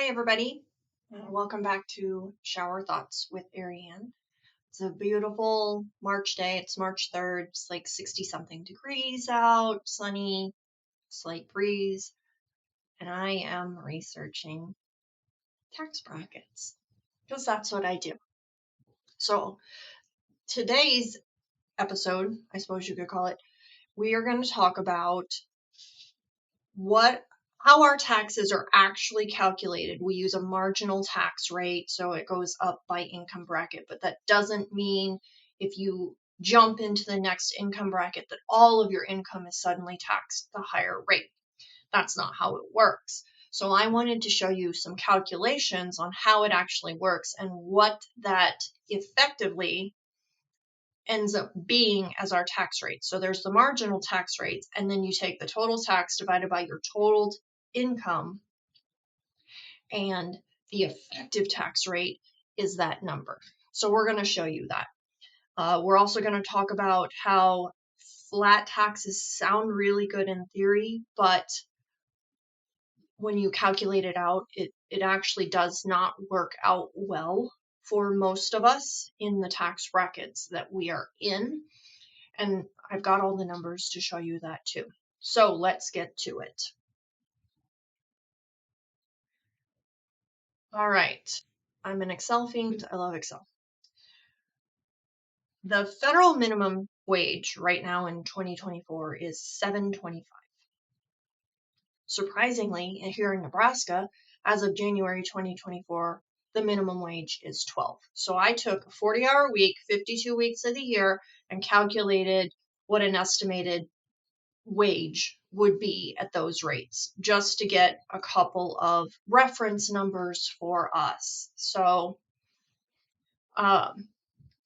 Hi, everybody. Welcome back to Shower Thoughts with Ariane. It's a beautiful March day. It's March 3rd. It's like 60 something degrees out, sunny, slight breeze, and I am researching tax brackets because that's what I do. So, today's episode, I suppose you could call it, we are going to talk about how our taxes are actually calculated. We use a marginal tax rate, so it goes up by income bracket, but that doesn't mean if you jump into the next income bracket that all of your income is suddenly taxed the higher rate. That's not how it works. So I wanted to show you some calculations on how it actually works and what that effectively ends up being as our tax rate. So there's the marginal tax rates, and then you take the total tax divided by your total income, and the effective tax rate is that number. So we're going to show you that. We're also going to talk about how flat taxes sound really good in theory, but when you calculate it out, it actually does not work out well for most of us in the tax brackets that we are in. And I've got all the numbers to show you that too. So let's get to it. All right. I'm an Excel fiend. I love Excel. The federal minimum wage right now in 2024 is $7.25. Surprisingly, here in Nebraska, as of January 2024, the minimum wage is $12. So I took a 40-hour week, 52 weeks of the year, and calculated what an estimated wage would be at those rates, just to get a couple of reference numbers for us. So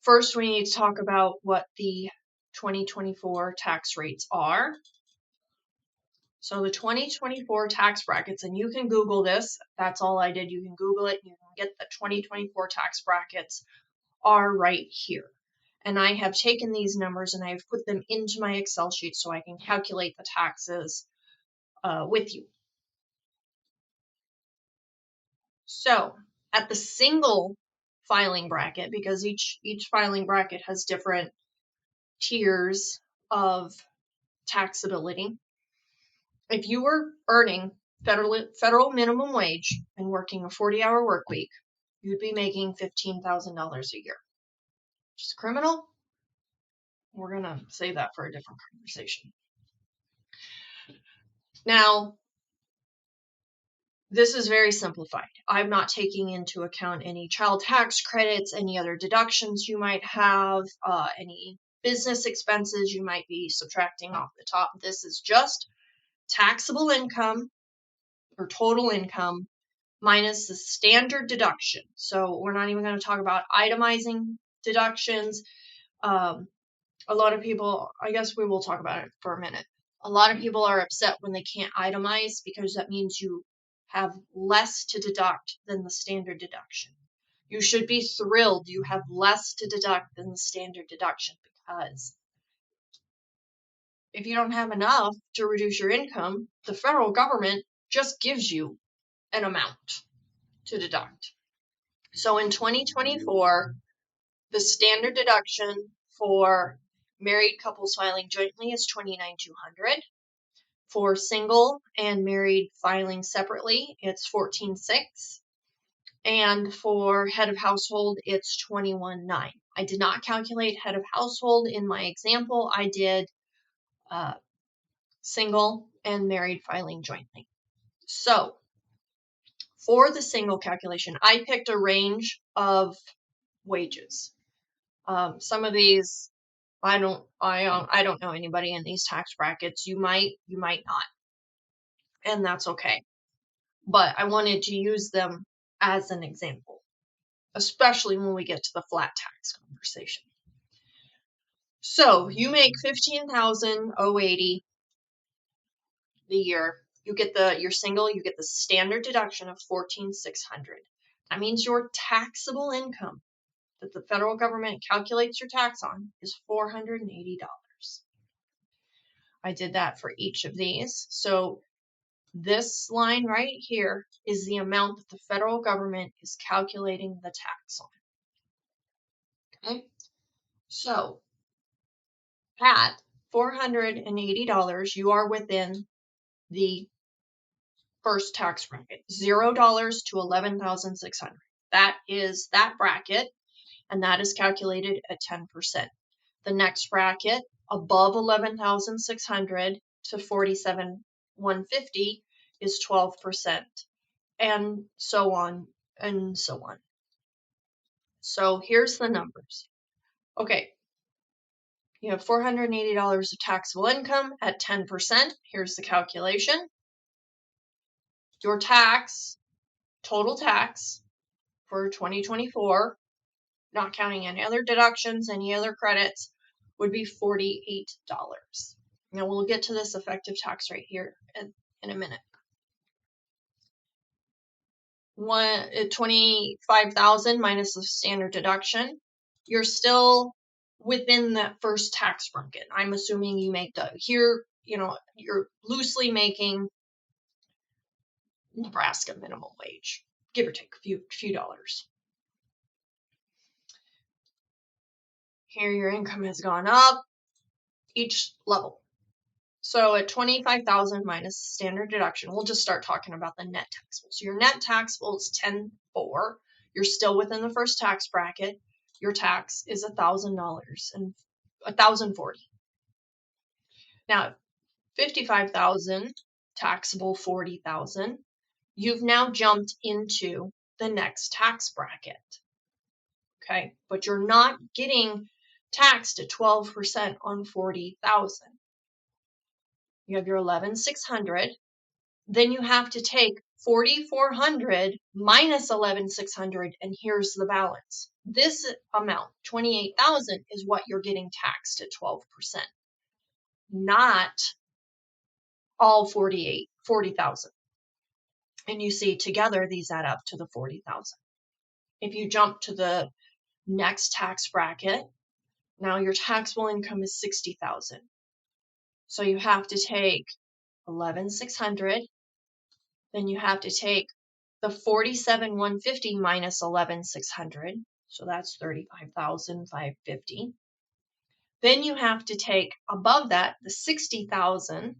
first we need to talk about what the 2024 tax rates are. So the 2024 tax brackets, and you can Google this, that's all I did, you can Google it, you can get the 2024 tax brackets are right here. And I have taken these numbers and I've put them into my Excel sheet so I can calculate the taxes with you. So at the single filing bracket, because each filing bracket has different tiers of taxability, if you were earning federal minimum wage and working a 40-hour work week, you'd be making $15,000 a year. Which is criminal. We're going to save that for a different conversation. Now, this is very simplified. I'm not taking into account any child tax credits, any other deductions you might have, any business expenses you might be subtracting off the top. This is just taxable income or total income minus the standard deduction. So we're not even going to talk about itemizing deductions. A lot of people, I guess we will talk about it for a minute. A lot of people are upset when they can't itemize because that means you have less to deduct than the standard deduction. You should be thrilled you have less to deduct than the standard deduction, because if you don't have enough to reduce your income, the federal government just gives you an amount to deduct. So in 2024, the standard deduction for married couples filing jointly is $29,200. For single and married filing separately, it's $14,600. And for head of household, it's $21,900. I did not calculate head of household in my example. I did single and married filing jointly. So for the single calculation, I picked a range of wages. Some of these, I don't know anybody in these tax brackets. You might not, and that's okay. But I wanted to use them as an example, especially when we get to the flat tax conversation. So you make $15,080 the year. You get you're single, you get the standard deduction of $14,600. That means your taxable income that the federal government calculates your tax on is $480. I did that for each of these. So This line right here is the amount that the federal government is calculating the tax on. Okay, so at $480, you are within the first tax bracket, $0 to $11,600. That is that bracket, and that is calculated at 10%. The next bracket, above 11,600 to 47,150, is 12%, and so on and so on. So here's the numbers. Okay, you have $480 of taxable income at 10%. Here's the calculation. Your tax, total tax for 2024, not counting any other deductions, any other credits, would be $48. Now we'll get to this effective tax rate here in a minute. 25,000 minus the standard deduction, you're still within that first tax bracket. I'm assuming you make the here, you're loosely making Nebraska minimum wage, give or take a few dollars. Here your income has gone up each level. So at 25,000 minus standard deduction, we'll just start talking about the net taxable. So your net taxable is 10,400. You're still within the first tax bracket. Your tax is $1,000 and $1,040. Now, 55,000 taxable, 40,000. You've now jumped into the next tax bracket. Okay, but you're not getting taxed at 12% on 40,000. You have your 11,600. Then you have to take 4,400 minus 11,600, and here's the balance. This amount, 28,000, is what you're getting taxed at 12%, not all 40,000. And you see together these add up to the 40,000. If you jump to the next tax bracket, now your taxable income is 60,000. So you have to take 11,600. Then you have to take the 47,150 minus 11,600. So that's 35,550. Then you have to take above that the 60,000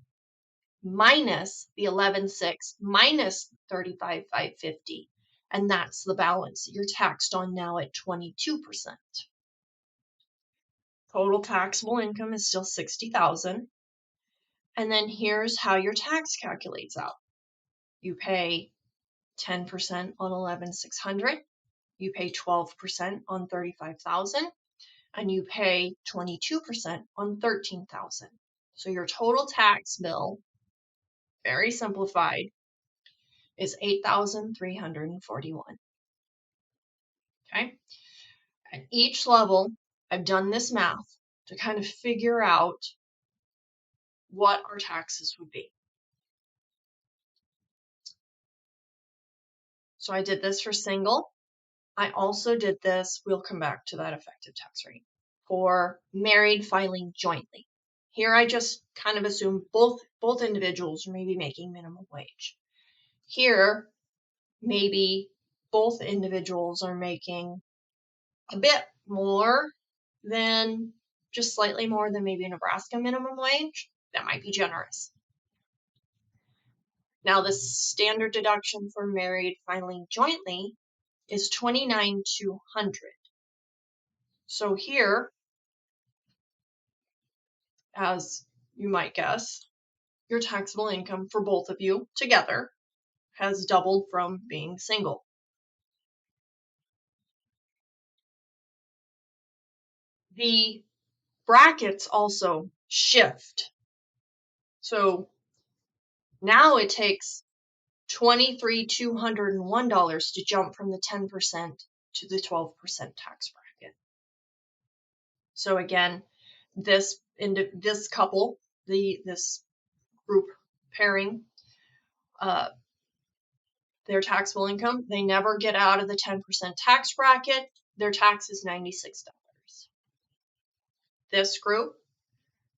minus the 11,600 minus 35,550. And that's the balance that you're taxed on now at 22%. Total taxable income is still 60,000. And then here's how your tax calculates out. You pay 10% on 11,600. You pay 12% on 35,000, and you pay 22% on 13,000. So your total tax bill, very simplified, is 8,341. Okay. At each level, I've done this math to kind of figure out what our taxes would be. So I did this for single. I also did this, we'll come back to that effective tax rate, for married filing jointly. Here I just kind of assume both individuals are maybe making minimum wage. Here, maybe both individuals are making a bit more than, just slightly more than maybe Nebraska minimum wage. That might be generous. Now the standard deduction for married filing jointly is $29,200. So here, as you might guess, your taxable income for both of you together has doubled from being single. The brackets also shift. So now it takes $23,201 to jump from the 10% to the 12% tax bracket. So again, this couple, this group pairing, their taxable income, they never get out of the 10% tax bracket. Their tax is $96. This group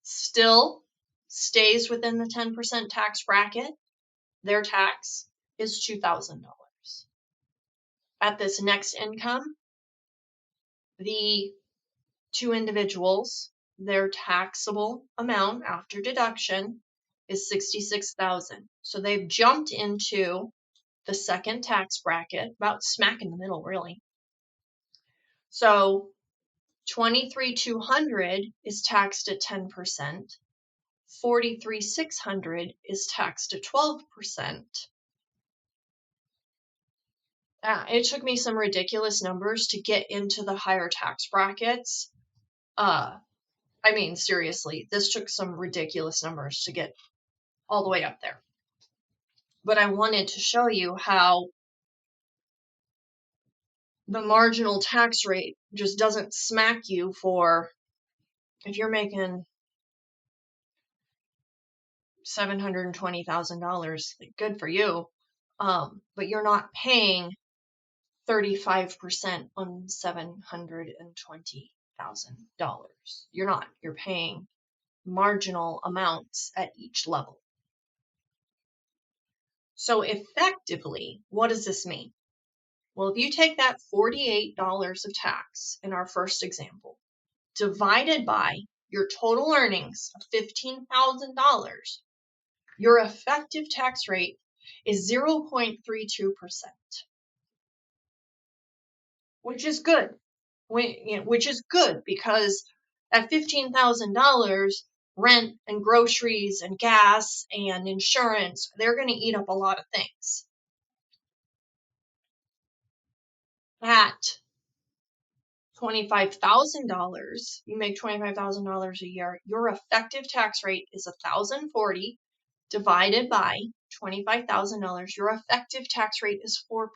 still stays within the 10% tax bracket. their tax is $2,000. At this next income, the two individuals, their taxable amount after deduction is $66,000. So they've jumped into the second tax bracket, about smack in the middle, really. So $23,200 is taxed at 10%. $43,600 is taxed at 12%. It took me some ridiculous numbers to get into the higher tax brackets. I mean, seriously, this took some ridiculous numbers to get all the way up there. But I wanted to show you how the marginal tax rate just doesn't smack you for, if you're making $720,000, good for you. But you're not paying 35% on $720,000. You're not. You're paying marginal amounts at each level. So effectively, what does this mean? Well, if you take that $48 of tax in our first example, divided by your total earnings of $15,000, your effective tax rate is 0.32%, which is good. Which is good because at $15,000, rent and groceries and gas and insurance, they're going to eat up a lot of things. At $25,000, you make $25,000 a year, your effective tax rate is $1,040 divided by $25,000. Your effective tax rate is 4%.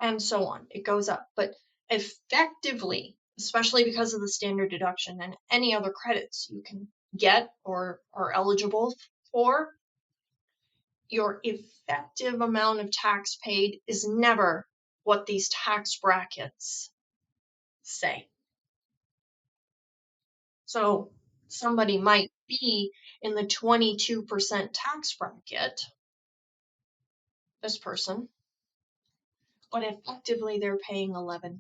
And so on. It goes up. But effectively, especially because of the standard deduction and any other credits you can get or are eligible for, your effective amount of tax paid is never what these tax brackets say. So somebody might be in the 22% tax bracket, this person, but effectively they're paying 11%.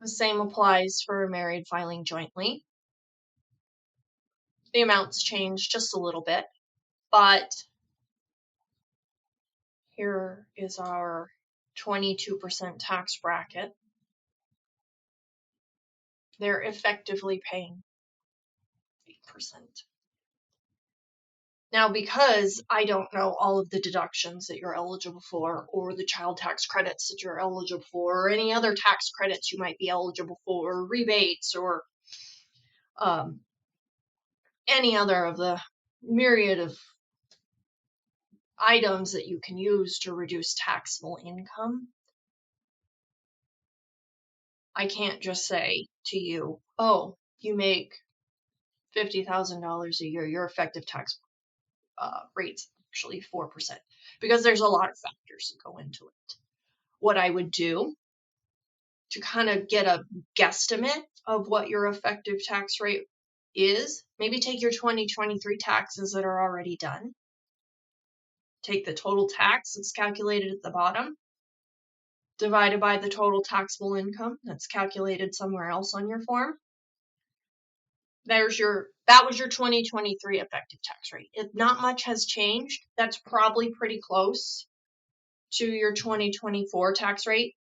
The same applies for married filing jointly. The amounts change just a little bit, but here is our 22% tax bracket. They're effectively paying 8%. Now, because I don't know all of the deductions that you're eligible for, or the child tax credits that you're eligible for, or any other tax credits you might be eligible for, or rebates, or any other of the myriad of items that you can use to reduce taxable income, I can't just say to you, oh, you make $50,000 a year, your effective tax rate's actually 4%, because there's a lot of factors that go into it. What I would do to kind of get a guesstimate of what your effective tax rate is, maybe take your 2023 taxes that are already done, take the total tax that's calculated at the bottom, divided by the total taxable income that's calculated somewhere else on your form. That was your 2023 effective tax rate. If not much has changed, that's probably pretty close to your 2024 tax rate.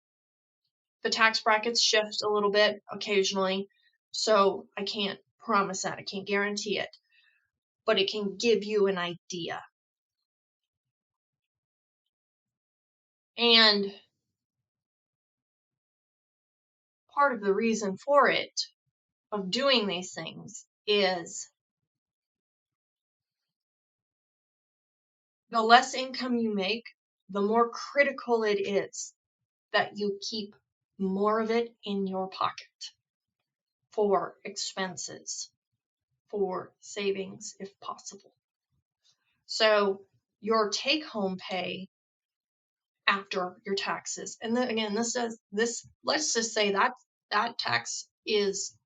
The tax brackets shift a little bit occasionally, so I can't promise that. I can't guarantee it, but it can give you an idea. And part of the reason for it, of doing these things, is the less income you make, the more critical it is that you keep more of it in your pocket for expenses, for savings if possible. So your take-home pay after your taxes, and then again, let's just say that tax is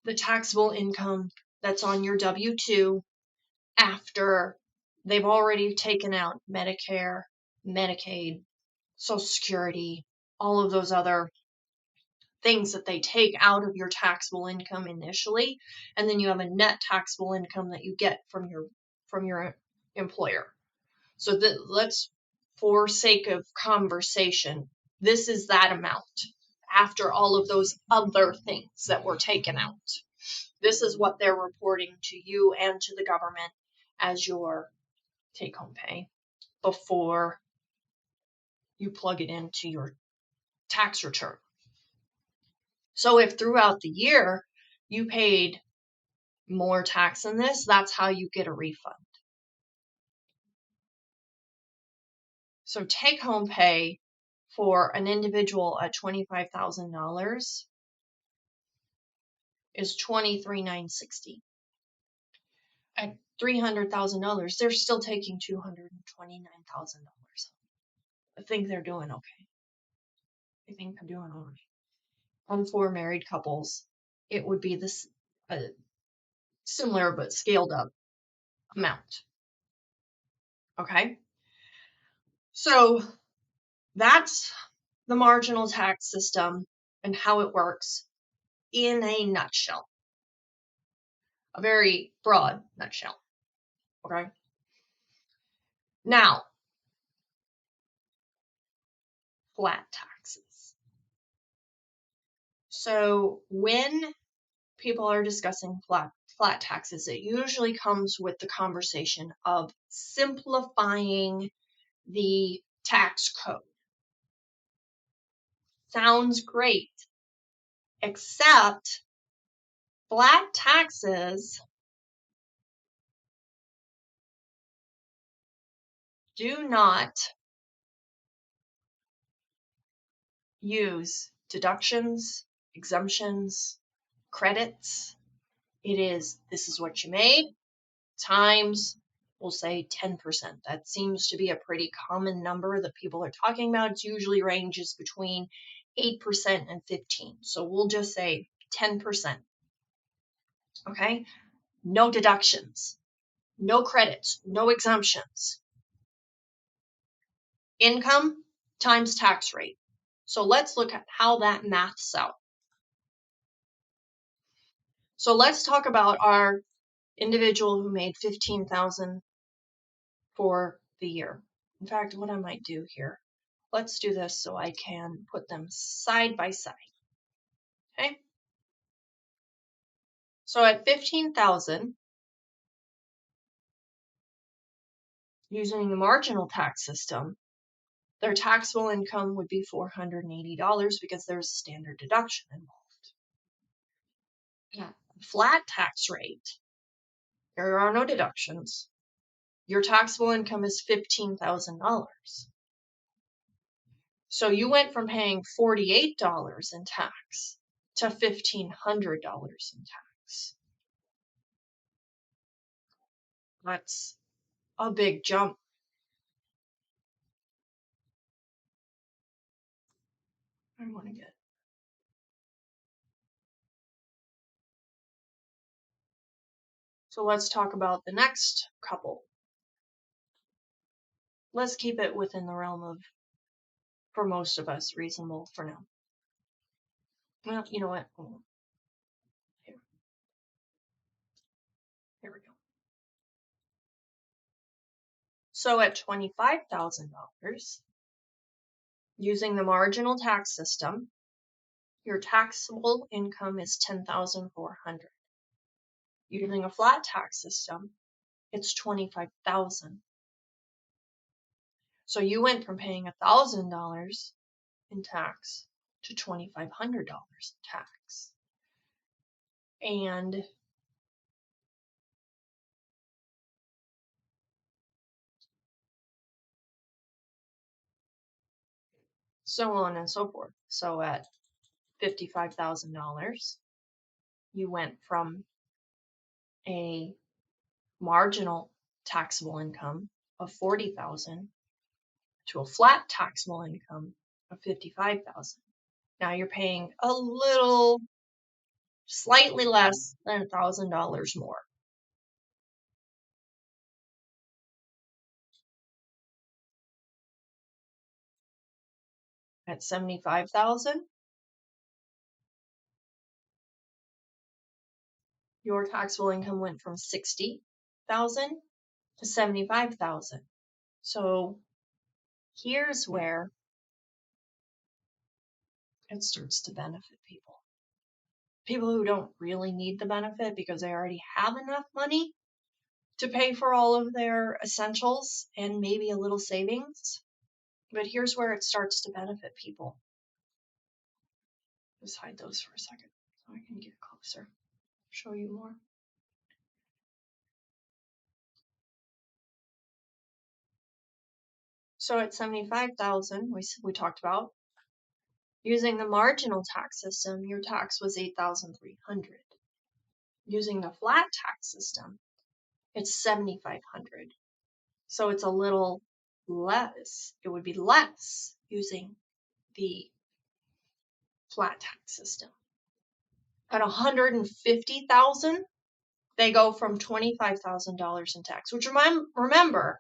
the taxable income that's on your W-2 after they've already taken out Medicare, Medicaid, Social Security, all of those other things that they take out of your taxable income initially, and then you have a net taxable income that you get from your employer. So that, let's, for sake of conversation, this is that amount after all of those other things that were taken out. This is what they're reporting to you and to the government as your take-home pay before you plug it into your tax return. So if throughout the year you paid more tax than this, that's how you get a refund. So take-home pay for an individual at $25,000 is $23,960. At $300,000, they're still taking $229,000. I think they're doing okay. I think they're doing all right. And for married couples, it would be this similar but scaled up amount. Okay? So that's the marginal tax system and how it works in a nutshell. A very broad nutshell. Okay? Now, flat taxes. So when people are discussing flat taxes, it usually comes with the conversation of simplifying the tax code. Sounds great, except flat taxes do not use deductions, exemptions, credits. This is what you made times, we'll say 10%. That seems to be a pretty common number that people are talking about. It usually ranges between 8% and 15%. So we'll just say 10%. Okay? No deductions, no credits, no exemptions. Income times tax rate. So let's look at how that maths out. So let's talk about our individual who made $15,000 for the year. In fact, what I might do here, let's do this so I can put them side by side. Okay? So at $15,000, using the marginal tax system, their taxable income would be $480 because there's a standard deduction involved. At flat tax rate, there are no deductions. Your taxable income is $15,000. So you went from paying $48 in tax to $1,500 in tax. That's a big jump. I want to get. So let's talk about the next couple. Let's keep it within the realm of, for most of us, reasonable for now. Well, you know what? Here we go. So at $25,000, using the marginal tax system, your taxable income is $10,400. Using a flat tax system, it's $25,000. So you went from paying $1,000 in tax to $2,500 in tax. And so on and so forth. So at $55,000, you went from a marginal taxable income of $40,000 to a flat taxable income of $55,000. Now you're paying a little slightly less than $1,000 more. At 75,000, your taxable income went from 60,000 to 75,000. So here's where it starts to benefit people. People who don't really need the benefit because they already have enough money to pay for all of their essentials and maybe a little savings. But here's where it starts to benefit people. Just hide those for a second so I can get closer, show you more. So at 75,000, we talked about using the marginal tax system, your tax was 8,300. Using the flat tax system, it's 7,500. So it's a little less. It would be less using the flat tax system. At 150,000, they go from $25,000 in tax. Which remember,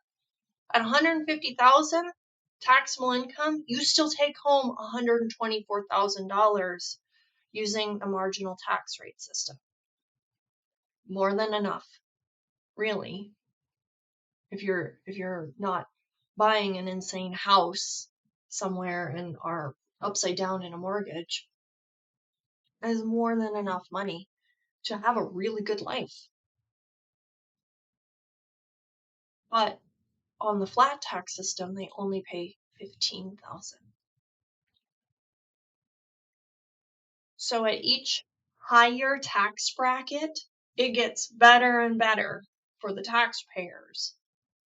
at 150,000 taxable income, you still take home $124,000 using a marginal tax rate system. More than enough, really. If you're not buying an insane house somewhere and are upside down in a mortgage, that is more than enough money to have a really good life. But on the flat tax system, they only pay 15,000. So at each higher tax bracket, it gets better and better for the taxpayers.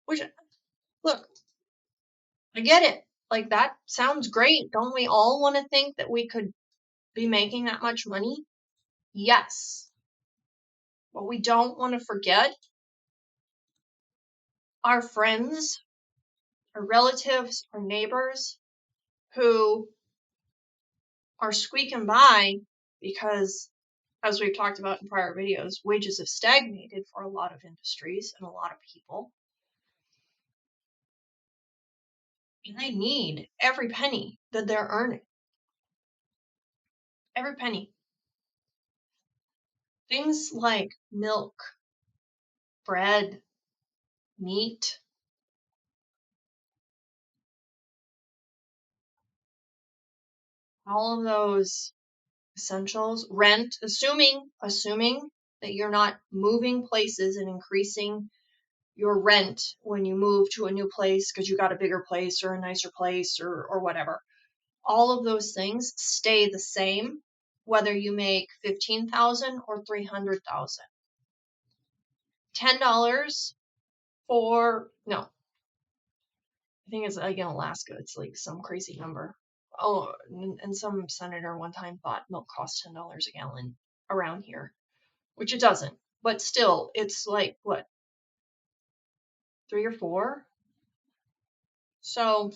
Which, look, I get it. Like, that sounds great. Don't we all want to think that we could be making that much money? Yes. But we don't want to forget our friends, our relatives, our neighbors who are squeaking by because, as we've talked about in prior videos, wages have stagnated for a lot of industries and a lot of people. And they need every penny that they're earning. Every penny. Things like milk, bread, meat, all of those essentials, rent, assuming that you're not moving places and increasing your rent when you move to a new place because you got a bigger place or a nicer place or whatever. All of those things stay the same whether you make 15,000 or 300,000. $10 for no. I think it's like in Alaska, it's like some crazy number. Oh, and some senator one time thought milk cost $10 a gallon around here, which it doesn't. But still, it's like what, 3 or 4? So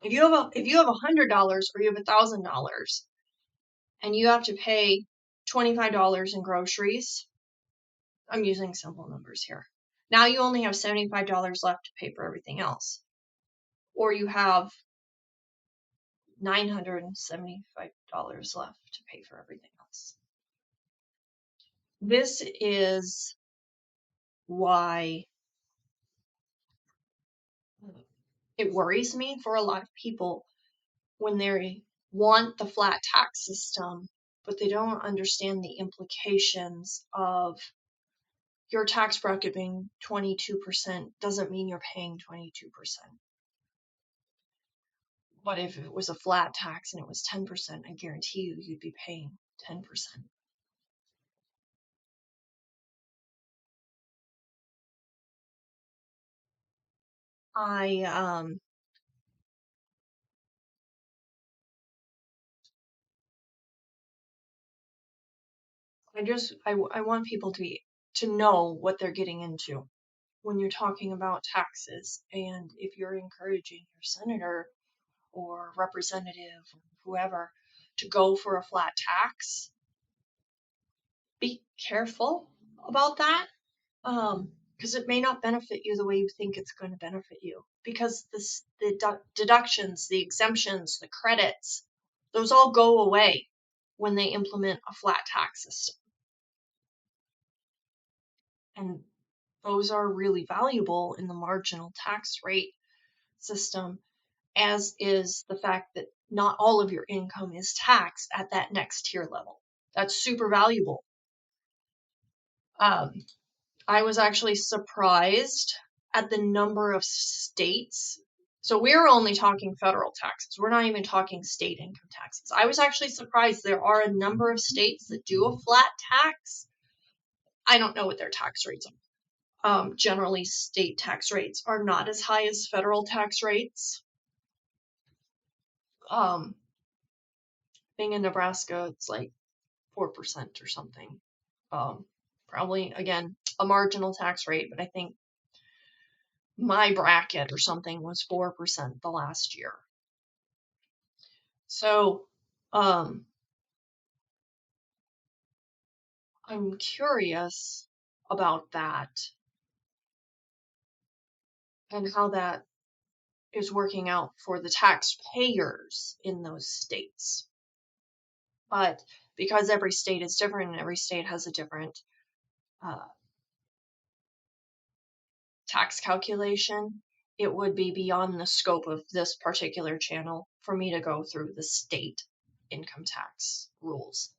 if you have $100 or you have $1,000 and you have to pay $25 in groceries, I'm using simple numbers here. Now you only have $75 left to pay for everything else. Or you have $975 left to pay for everything else. This is why it worries me for a lot of people when they want the flat tax system, but they don't understand the implications of your tax bracket being 22% doesn't mean you're paying 22%. But if it was a flat tax and it was 10%, I guarantee you'd be paying 10%. I want people to know what they're getting into when you're talking about taxes. And if you're encouraging your senator or representative or whoever to go for a flat tax, be careful about that. Because it may not benefit you the way you think it's going to benefit you. Because the deductions, the exemptions, the credits, those all go away when they implement a flat tax system. And those are really valuable in the marginal tax rate system, as is the fact that not all of your income is taxed at that next tier level. That's super valuable. I was actually surprised at the number of states. So we're only talking federal taxes. We're not even talking state income taxes. I was actually surprised there are a number of states that do a flat tax. I don't know what their tax rates are. Generally, state tax rates are not as high as federal tax rates. Being in Nebraska, it's like 4% or something. Probably, again, a marginal tax rate, but I think my bracket or something was 4% the last year. So, I'm curious about that and how that is working out for the taxpayers in those states. But because every state is different and every state has a different tax calculation, it would be beyond the scope of this particular channel for me to go through the state income tax rules.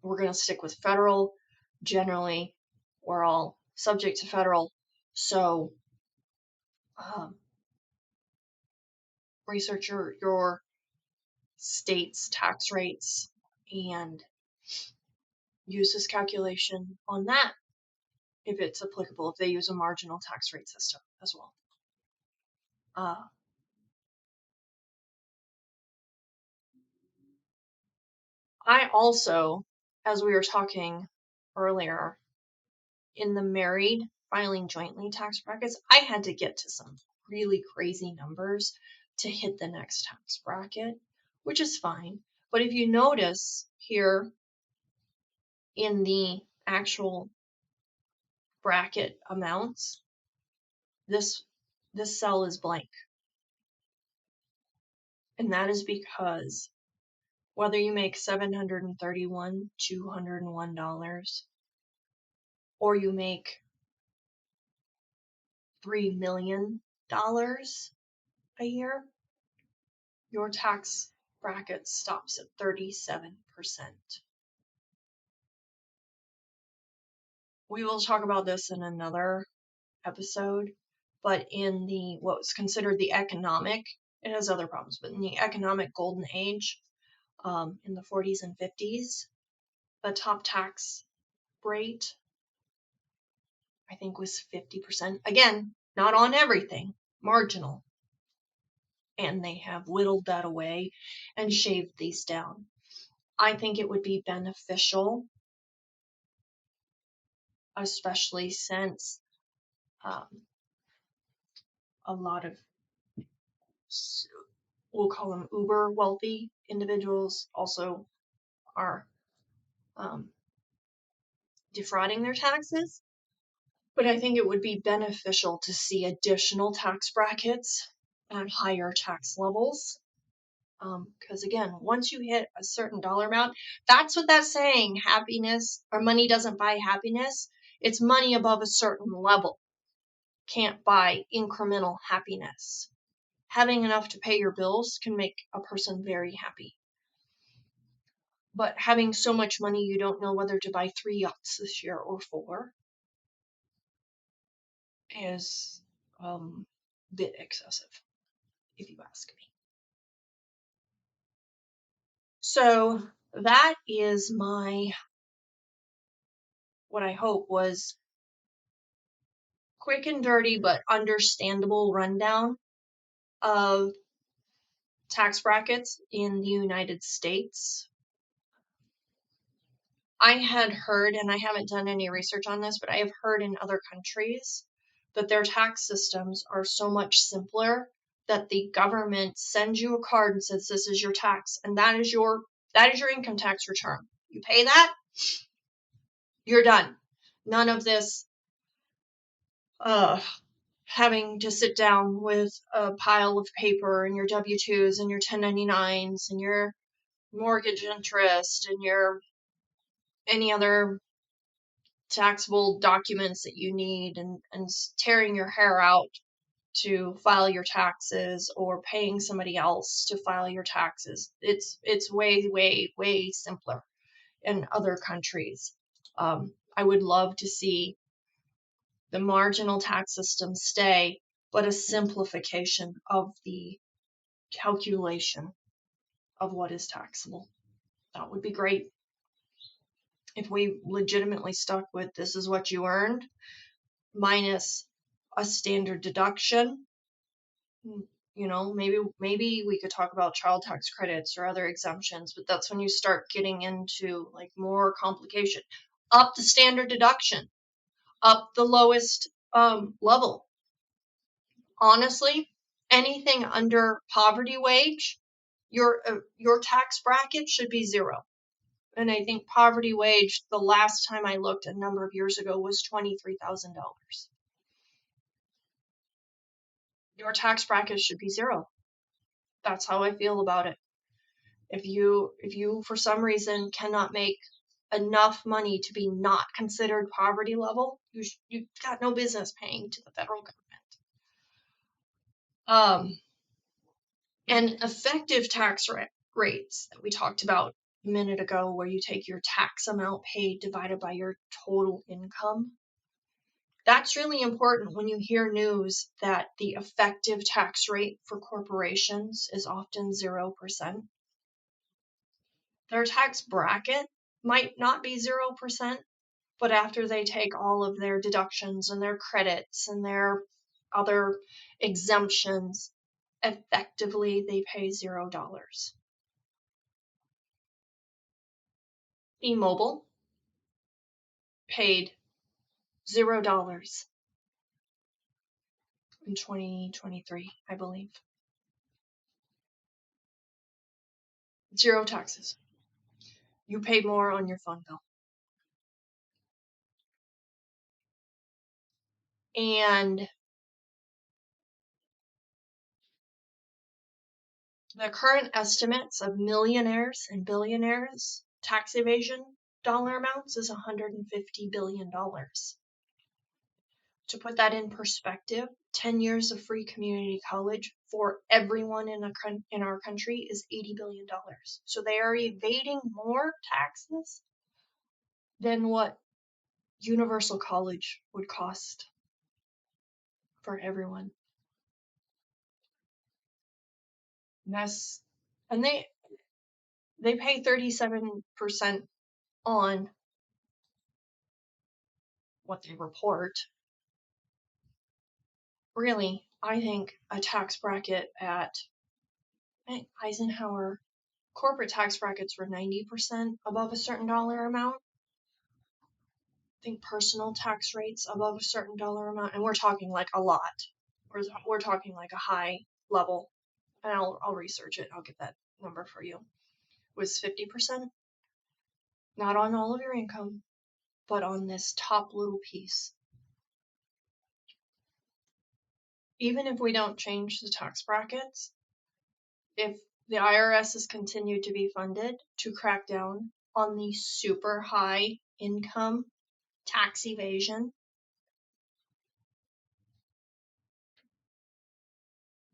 We're going to stick with federal. Generally, we're all subject to federal. So, research your state's tax rates and use this calculation on that if it's applicable, if they use a marginal tax rate system as well. I also, as we were talking earlier, in the married filing jointly tax brackets, I had to get to some really crazy numbers to hit the next tax bracket, which is fine. But if you notice here in the actual bracket amounts, this cell is blank. And that is because whether you make $731,201 or you make $3 million a year, your tax bracket stops at 37%. We will talk about this in another episode, but in the what's considered the economic, it has other problems, but in the economic golden age, in the 40s and 50s, the top tax rate, I think, was 50%. Again, not on everything, marginal. And they have whittled that away and shaved these down. I think it would be beneficial, especially since a lot of, we'll call them uber wealthy individuals, also are defrauding their taxes. But I think it would be beneficial to see additional tax brackets at higher tax levels. Because again, once you hit a certain dollar amount, that's what that's saying, happiness or money doesn't buy happiness. It's money above a certain level can't buy incremental happiness. Having enough to pay your bills can make a person very happy. But having so much money you don't know whether to buy 3 yachts this year or 4 is a bit excessive, if you ask me. So that is my, what I hope was quick and dirty but understandable rundown of tax brackets in the United States. I had heard, and I haven't done any research on this, but I have heard in other countries that their tax systems are so much simpler that the government sends you a card and says, this is your tax, and that is your income tax return. You pay that, You're done. None of this having to sit down with a pile of paper and your W-2s and your 1099s and your mortgage interest and your any other taxable documents that you need, and tearing your hair out to file your taxes or paying somebody else to file your taxes. It's way simpler in other countries. I would love to see the marginal tax system stay, but a simplification of the calculation of what is taxable. That would be great. If we legitimately stuck with this is what you earned minus a standard deduction, maybe we could talk about child tax credits or other exemptions, but that's when you start getting into like more complication. Up the standard deduction, up the lowest level. Honestly, anything under poverty wage, your tax bracket should be 0. And I think poverty wage, the last time I looked a number of years ago, was $23,000. Your tax bracket should be 0. That's how I feel about it. If you for some reason cannot make enough money to be not considered poverty level, you've got no business paying to the federal government. And effective tax rates that we talked about a minute ago, where you take your tax amount paid divided by your total income. That's really important when you hear news that the effective tax rate for corporations is often 0%. Their tax bracket might not be 0%, but after they take all of their deductions and their credits and their other exemptions, effectively they pay $0. T-Mobile paid $0 in 2023, I believe. 0 taxes. You paid more on your phone bill. And the current estimates of millionaires and billionaires' tax evasion dollar amounts is $150 billion. To put that in perspective, 10 years of free community college for everyone in our country is $80 billion. So they are evading more taxes than what universal college would cost for everyone. And they pay 37% on what they report. Really, I think a tax bracket at Eisenhower, corporate tax brackets were 90% above a certain dollar amount. I think personal tax rates above a certain dollar amount, and we're talking like a lot. We're talking like a high level, and I'll research it. I'll get that number for you. Was 50%, not on all of your income, but on this top little piece. Even if we don't change the tax brackets, if the IRS has continued to be funded to crack down on the super high income tax evasion,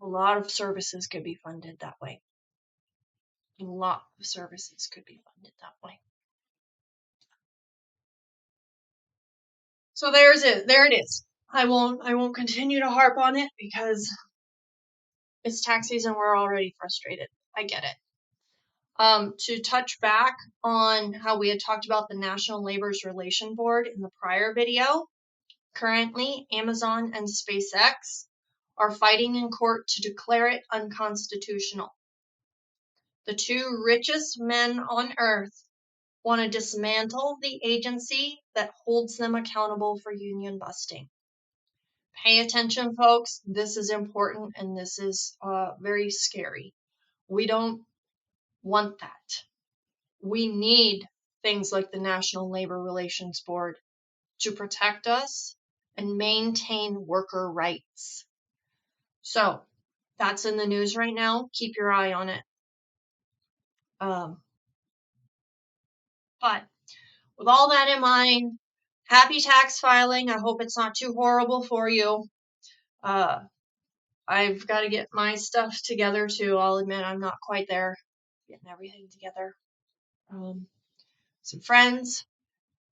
a lot of services could be funded that way. A lot of services could be funded that way. So there it is. I won't continue to harp on it because it's tax season. We're already frustrated. I get it. To touch back on how we had talked about the National Labor Relations Board in the prior video, currently Amazon and SpaceX are fighting in court to declare it unconstitutional. The 2 richest men on earth want to dismantle the agency that holds them accountable for union busting. Pay attention, folks. This is important, and this is very scary. We don't want that. We need things like the National Labor Relations Board to protect us and maintain worker rights. So that's in the news right now. Keep your eye on it. But with all that in mind, happy tax filing. I hope it's not too horrible for you. I've got to get my stuff together too. I'll admit I'm not quite there, getting everything together. Some friends,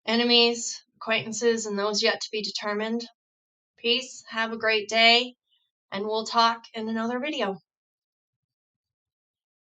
enemies, acquaintances, and those yet to be determined. Peace. Have a great day, and we'll talk in another video.